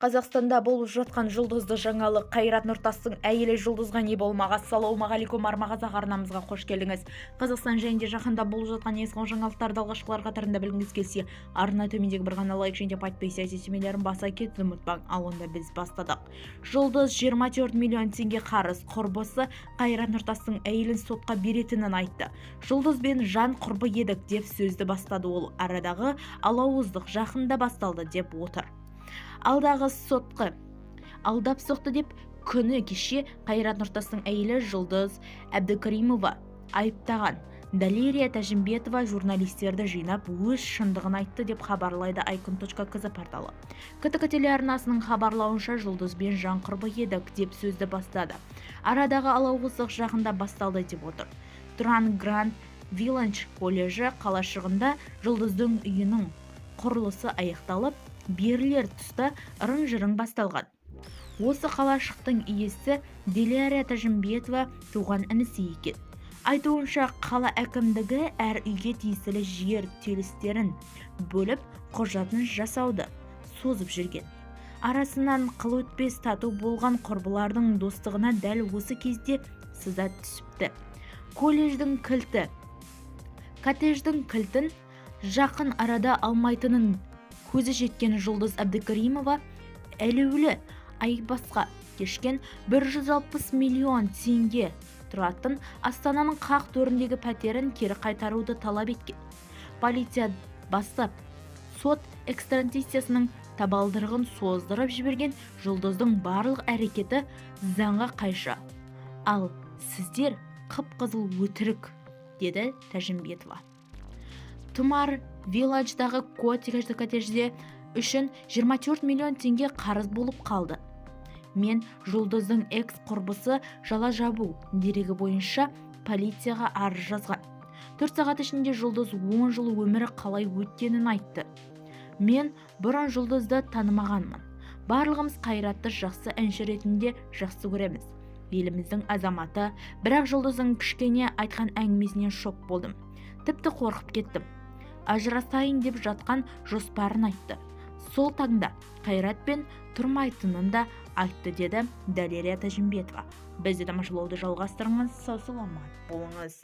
Қазақстанда болып жатқан жұлдызды жаңалық. Қайрат Нұртастың әйелі жұлдызға не болмақ? Ассалаумағалейкум армағазақ арнамызға қош келдіңіз. Қазақстан және жаһанда болып жатқан ескі жаңалықтарды алғашқылар қатарында білгіңіз келсе, арна төмендегі бір ғана лайк және подписка сілтемелерін баса кетуді ұмытпаң. Ал онда біз бастадық. Жұлдыз 24 миллион теңге қарыз құрбысы Қайрат Нұртастың әйелін сотқа беретінін айтты. Жұлдызбен жан құрбы едік деп сөзді бастады ол. Арадағы алауыздық жақында басталды деп отыр. Алдағы сотқы алдап соқты деп күні кеше Қайрат Нұртастың әйелі Жұлдыз Әбдікеримова айыптаған. Далерия Тәжімбетова журналистерді жинап өз шындығын айтты деп хабарлайды Айкын.кз порталы. КТК телеарнасының хабарлауынша Жұлдызбен жан құрбы едік деп сөзді бастады. Арадағы алауыздық жақында басталды деп отыр. Тұран Гранд Вилландж колледжі қалашығында Жұлдыздың үйінің құрылысы аяқталып, берілер тұста ырың-жырың басталған. Осы қалашықтың иесі Далерия Тәжімбетова туған інісі екен. Айтуынша қала әкімдігі әр үйге тиесілі жер телістерін бөліп құжатын жасауды созып жүрген. Арасынан қыл өтпес тату болған құрбылардың достығына дәл осы кезде сыза түсіпті. Коттедждің кілтін жақын арада алмайтынын көзі жеткен Жұлдыз Әбдікеримова әлеулі айбасқа кешкен 160 миллион теңге тұратын Астананың қақ төріндегі пәтерін кері қайтаруды талап еткен. Полиция бастап сот экстрадициясының табалдырығын создырып жіберген. Жұлдыздың барлық әрекеті заңға қайшы. Ал сіздер қып-қызыл өтірік, деді Тәжімбетова. Тұмар Вилладждағы коттеджде үшін 24 миллион теңге қарыз болып қалды. Мен Жұлдыздың экс-құрбысы жала жабу дерегі бойынша полицияға арыз жазған. 4 сағат ішінде Жұлдыз 10 жыл өмірі қалай өткенін айтты. Мен бұрын Жұлдызды танымағанмын. Барлығымыз Қайратты жақсы әнші ретінде жақсы көреміз. Еліміздің азаматы, бірақ Жұлдыздың кішкене айтқан әңгімесінен шок болдым. Тіпті қорқып кеттім. Ажырасайын деп жатқан жоспарын айтты. Сол таңда Қайратпен тұрмайтынын да айтты, деді Далерия Тәжімбетова. Бізді тамашалауды жалғастырыңыз. Сау саламат болыңыз.